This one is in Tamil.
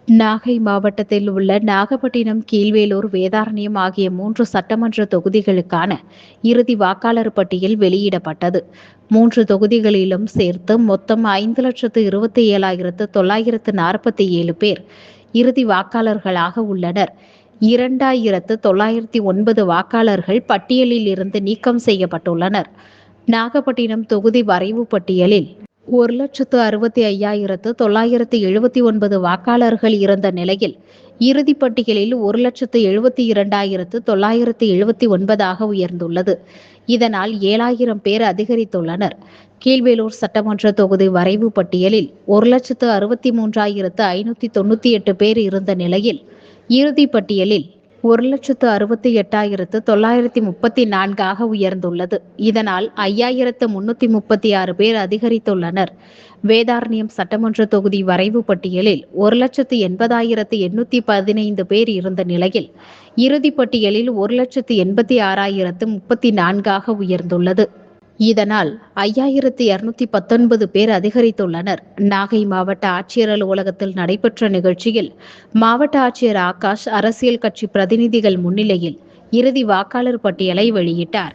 நாகை மாவட்டத்தில் உள்ள நாகப்பட்டினம், கீழ்வேளூர், வேதாரண்யம் ஆகிய 3 சட்டமன்ற தொகுதிகளுக்கான இறுதி வாக்காளர் பட்டியல் வெளியிடப்பட்டது. 3 தொகுதிகளிலும் சேர்த்து மொத்தம் 5,27,947 பேர் இறுதி வாக்காளர்களாக உள்ளனர். 2,909 வாக்காளர்கள் பட்டியலில் இருந்து நீக்கம் செய்யப்பட்டுள்ளனர். நாகப்பட்டினம் தொகுதி வரைவு பட்டியலில் 1,65,979 வாக்காளர்கள் இருந்த நிலையில் இறுதிப் பட்டியலில் 1,72,979 உயர்ந்துள்ளது. இதனால் 7,000 பேர் அதிகரித்துள்ளனர். கீழ்வேளூர் சட்டமன்ற தொகுதி வரைவு பட்டியலில் 1,63,598 பேர் இருந்த நிலையில் இறுதிப் பட்டியலில் 1,68,934 உயர்ந்துள்ளது. இதனால் 5,336 பேர் அதிகரித்துள்ளனர். வேதாரண்யம் சட்டமன்ற தொகுதி வரைவு பட்டியலில் 1,80,815 பேர் இருந்த நிலையில் இறுதிப் பட்டியலில் 1,86,034 உயர்ந்துள்ளது. இதனால் 5,219 பேர் அதிகரித்துள்ளனர். நாகை மாவட்ட ஆட்சியர் அலுவலகத்தில் நடைபெற்ற நிகழ்ச்சியில் மாவட்ட ஆட்சியர் ஆகாஷ் அரசியல் கட்சி பிரதிநிதிகள் முன்னிலையில் இறுதி வாக்காளர் பட்டியலை வெளியிட்டார்.